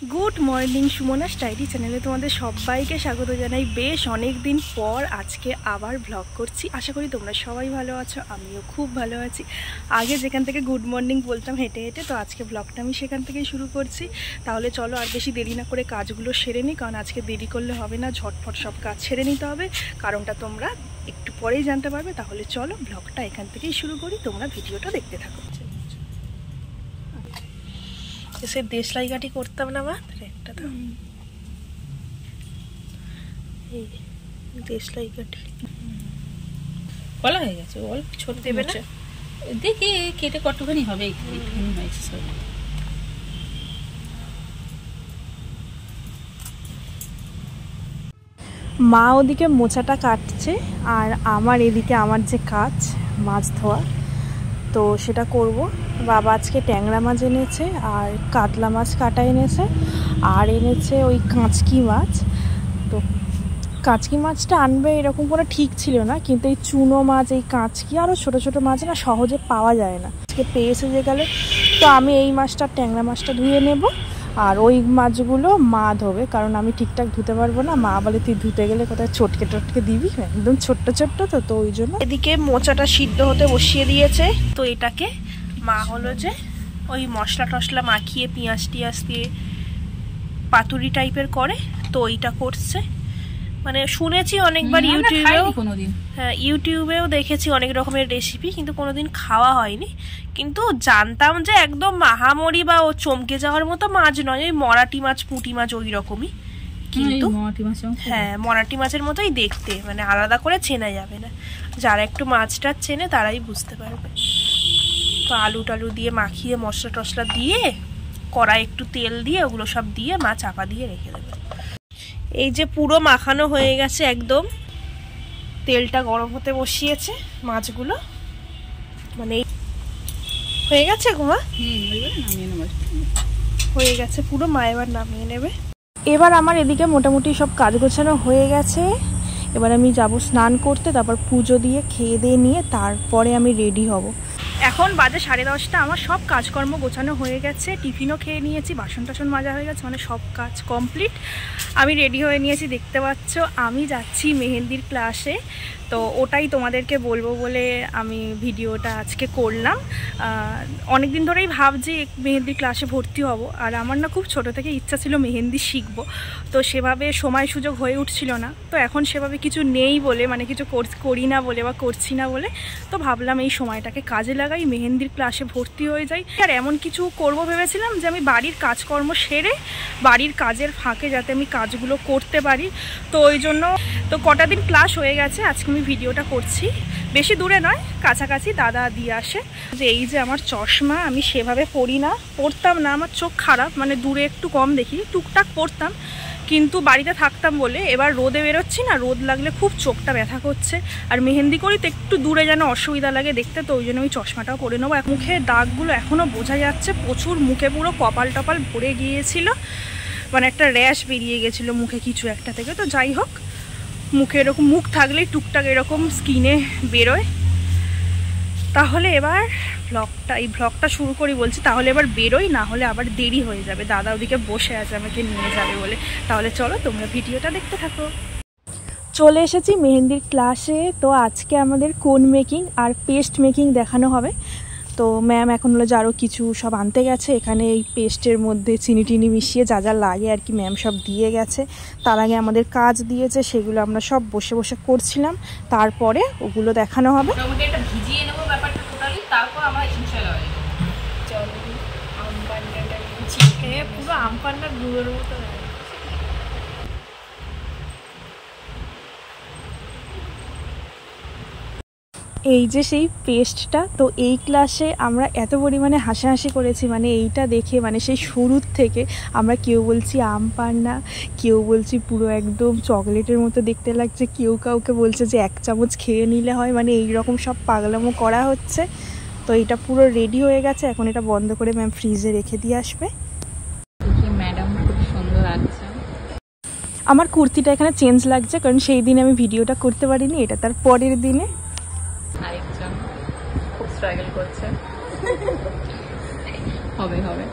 Good morning, Sumana's diary চ্যানেলে তোমাদের সবাইকে স্বাগত জানাই। বেশ অনেক দিন পর আজকে আবার ব্লগ করছি। আশা করি তোমরা সবাই ভালো আছো, আমিও খুব ভালো আছি। আগে যেখান থেকে গুড মর্নিং বলতাম হেঁটে হেঁটে, তো আজকে ব্লগটা আমি সেখান থেকেই শুরু করছি। তাহলে চলো আর বেশি দেরি না করে কাজগুলো সেরে নিই, কারণ আজকে দেরি করলে হবে না, ঝটফট সব কাজ সেরে নিতে হবে। কারণটা তোমরা একটু পরেই জানতে পারবে। তাহলে চলো ব্লগটা এখান থেকেই শুরু করি, তোমরা ভিডিওটা দেখতে থাকো। সে দেশলাই কাঠি করতাম না বা একটা তো এই দেশলাই কাঠি বলা হয়ে গেছে, অল্প ছোট দেবে না, দেখি কেটে কতখানি হবে। হয়েছে সব। মা ওদিকে মোচাটা কাটছে, আর আমার এদিকে আমার যে কাজ মাছ ধোয়া, তো সেটা করব। বাবা আজকে ট্যাংরা মাছ এনেছে, আর কাতলা মাছ কাটা এনেছে, আর এনেছে ওই কাঁচকি মাছ। তো কাঁচকি মাছটা আনবে এরকম কোনো ঠিক ছিল না, কিন্তু এই চুনো মাছ, এই কাঁচকি আরও ছোটো ছোটো মাছ না সহজে পাওয়া যায় না, আজকে পেয়ে এসে যে গেলে। তো আমি এই মাছটা ট্যাংরা মাছটা ধুয়ে নেব, আর ওই মাছগুলো মা ধোবে, কারণ আমি ঠিকঠাক ধুতে পারবো না। মা বলে তুই ধুতে গেলে কোথায় চটকে টটকে দিবি, একদম ছোট্ট ছোট্ট, তো ওই জন্য। এদিকে মোচাটা সিদ্ধ হতে বসিয়ে দিয়েছে। তো এটাকে মা হলো যে ওই মশলা টশলা মাখিয়ে পেঁয়াজ টিয়াজ দিয়ে পাতুরি টাইপের করে, তো ওইটা করছে। মানে শুনেছি অনেকবার ইউটিউবেও, হ্যাঁ ইউটিউবেও দেখেছি অনেক রকমের রেসিপি, কিন্তু কোনোদিন খাওয়া হয়নি। কিন্তু জানতাম যে একদম মাহামরি বা ও চমকে যাওয়ার মতো মাছ নয়, ওই মরাটি মাছ পুঁটি মাছ ওই রকমই, কিন্তু হ্যাঁ মরাটি মাছের মতোই দেখতে, মানে আলাদা করে চেনা যাবে না। যারা একটু মাছটা চেনে তারাই বুঝতে পারবে। তো আলু টালু দিয়ে মাখিয়ে মশলা টশলা দিয়ে কড়াই একটু তেল দিয়ে ওগুলো সব দিয়ে মা চাপা দিয়ে রেখে দেবে। এই যে পুরো মাখানো হয়ে গেছে একদম, তেলটা গরম হতে বসিয়েছে, মাছগুলো মানে হয়ে গেছে গোমা, হয়ে গেছে পুরো, মা এবার নামিয়ে নেবে। এবার আমার এদিকে মোটামুটি সব কাজ গোছানো হয়ে গেছে। এবার আমি যাব স্নান করতে, তারপর পুজো দিয়ে খেয়ে দিয়ে নিয়ে তারপরে আমি রেডি হব। এখন বাজে 10:30, আমার সব কাজকর্ম গোছানো হয়ে গেছে, টিফিনও খেয়ে নিয়েছি, বাসন টাসন মাজা হয়ে গেছে, মানে সব কাজ কমপ্লিট। আমি রেডি হয়ে নিয়েছি, দেখতে পাচ্ছ আমি যাচ্ছি মেহেন্দির ক্লাসে। তো ওটাই তোমাদেরকে বলবো বলে আমি ভিডিওটা আজকে করলাম। অনেক দিন ধরেই ভাবছি মেহেন্দির ক্লাসে ভর্তি হব, আর আমার না খুব ছোট থেকে ইচ্ছা ছিল মেহেন্দি শিখবো, তো সেভাবে সময় সুযোগ হয়ে উঠছিল না। তো এখন সেভাবে কিছু নেই বলে, মানে কিছু করি না বলে বা করছি না বলে, তো ভাবলাম এই সময়টাকে কাজে লাগাই, মেহেন্দির ক্লাসে ভর্তি হয়ে যাই। আর এমন কিছু করব ভেবেছিলাম যে আমি বাড়ির কাজকর্ম সেরে বাড়ির কাজের ফাঁকে যাতে আমি কাজগুলো করতে পারি। তো ওই জন্য তো কটা দিন ক্লাস হয়ে গেছে, আজকে আমি ভিডিওটা করছি। বেশি দূরে নয়, কাছাকাছি দাদা দিয়ে আসে। যে এই যে আমার চশমা, আমি সেভাবে পড়তাম না, আমার চোখ খারাপ, মানে দূরে একটু কম দেখি, টুকটাক পড়তাম, কিন্তু বাড়িতে থাকতাম বলে এবার রোদে বেরোচ্ছি না, রোদ লাগলে খুব চোখটা ব্যথা করছে, আর মেহেন্দি করি তো একটু দূরে যেন অসুবিধা লাগে দেখতে, তো ওই জন্য আমি চশমাটাও পরে নেবো। মুখে দাগগুলো এখনও বোঝা যাচ্ছে প্রচুর, মুখে পুরো কপাল টপাল ভরে গিয়েছিল, মানে একটা র্যাশ বেরিয়ে গেছিলো মুখে কিছু একটা থেকে। তো যাই হোক, মুখে এরকম মুখ থাকলেই টুকটাক এরকম স্কিনে বেরোয়। তাহলে এবার এই ব্লগটা শুরু করি বলছি, তাহলে এবার বেরোই, না হলে আবার দেরি হয়ে যাবে, দাদা ওদিকে বসে আছে আমাকে নিয়ে যাবে বলে। তাহলে চলো তোমরা ভিডিওটা দেখতে থাকো। চলে এসেছি মেহেন্দির ক্লাসে। তো আজকে আমাদের কোন মেকিং আর পেস্ট মেকিং দেখানো হবে। তো ম্যাম এখন হলো যে আরও কিছু সব আনতে গেছে, এখানে এই পেস্টের মধ্যে চিনি টিনি মিশিয়ে যা যা লাগে আর কি ম্যাম সব দিয়ে গেছে। তার আগে আমাদের কাজ দিয়েছে, সেগুলো আমরা সব বসে বসে করছিলাম, তারপরে ওগুলো দেখানো হবে। পুরো আম পান্নার গুঁড়োর মতো। এই যে সেই পেস্টটা, তো এই ক্লাসে আমরা এত পরিমাণে হাসাহাসি করেছি, মানে এইটা দেখে, মানে সেই শুরুর থেকে আমরা কেউ বলছি আম পান্না, কেউ বলছি পুরো একদম চকলেটের মতো দেখতে লাগছে, কেউ কাউকে বলছে যে 1 চামচ খেয়ে নিলে হয়, মানে এই রকম সব পাগলামো করা হচ্ছে। তো এটা পুরো রেডি হয়ে গেছে, এখন এটা বন্ধ করে ম্যাম ফ্রিজে রেখে দিয়ে আসবে। ম্যাডাম খুব সুন্দর লাগছে। আমার কুর্তিটা এখানে চেঞ্জ লাগছে, কারণ সেই দিনে আমি ভিডিওটা করতে পারিনি, এটা তার পরের দিনে। আরেকজন খুব স্ট্রাগল করছে, হবে হবে।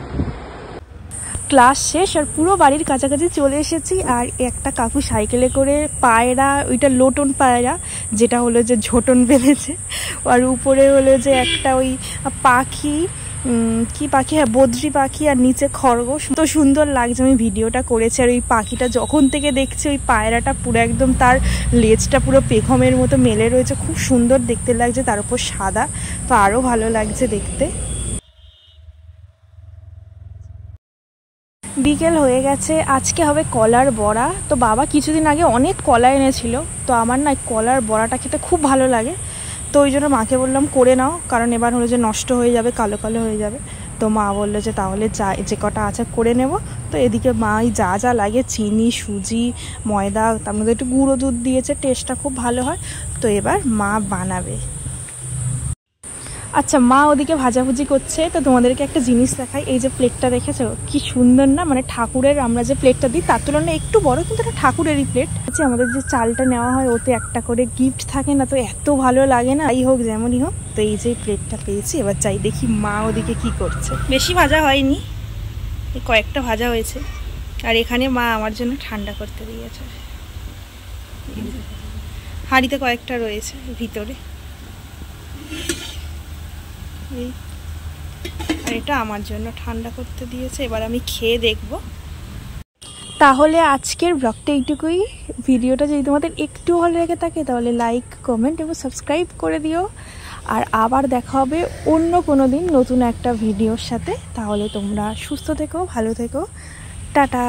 ক্লাস শেষ আর পুরো বাড়ির কাছাকাছি চলে এসেছি। আর একটা কাকু সাইকেলে করে পায়রা, ওইটা লোটন পায়রা, যেটা হলো যে ঝোটন বেঁধেছে, আর উপরে হলো যে একটা ওই পাখি, কি পাখি, হ্যাঁ বদ্রি পাখি, আর নিচে খরগোশ। তো সুন্দর লাগছে, আমি ভিডিওটা করেছি। আর ওই পাখিটা যখন থেকে দেখছি, ওই পায়রাটা পুরো একদম তার লেজটা পুরো পেখমের মতো মেলে রয়েছে, খুব সুন্দর দেখতে লাগছে, তার উপর সাদা, তো আরও ভালো লাগছে দেখতে। বিকেল হয়ে গেছে, আজকে হবে কলার বড়া। তো বাবা কিছুদিন আগে অনেক কলা এনেছিল, তো আমার না কলার বড়াটা খেতে খুব ভালো লাগে, তো ওই জন্য মাকে বললাম করে নাও, কারণ এবার হলো যে নষ্ট হয়ে যাবে, কালো কালো হয়ে যাবে। তো মা বললো যে তাহলে যে কটা আছে করে নেব। তো এদিকে মা যা যা লাগে চিনি, সুজি, ময়দা, তার মধ্যে একটু গুঁড়ো দুধ দিয়েছে, টেস্টটা খুব ভালো হয়। তো এবার মা বানাবে। আচ্ছা, মা ওদিকে ভাজাভুজি করছে। তো তোমাদেরকে একটা জিনিস দেখাই, এই যে প্লেটটা দেখেছো কি সুন্দর না, মানে ঠাকুরের আমরা যে প্লেটটা দিই তার তুলনায় একটু বড়, কিন্তু এটা ঠাকুরেরই প্লেট। আচ্ছা, আমাদের যে চালটা নেওয়া হয় ওতে একটা করে গিফট থাকে না, তো এত ভালো লাগে না, এই হোক যেমনই হোক। তো এই যে প্লেটটা পেয়েছি, এবার চাই দেখি মা ওদিকে কি করছে। বেশি ভাজা হয়নি, কয়েকটা ভাজা হয়েছে। আর এখানে মা আমার জন্য ঠান্ডা করতে দিয়েছে, হাঁড়িতে কয়েকটা রয়েছে ভিতরে, আর এটা আমার জন্য ঠান্ডা করতে দিয়েছে। এবার আমি খেয়ে দেখব। তাহলে আজকের ব্লগটা এইটুকুই। ভিডিওটা যদি তোমাদের একটু ভালো লেগে থাকে তাহলে লাইক, কমেন্ট এবং সাবস্ক্রাইব করে দিও। আর আবার দেখা হবে অন্য কোনো দিন নতুন একটা ভিডিওর সাথে। তাহলে তোমরা সুস্থ থেকো, ভালো থেকো, টাটা।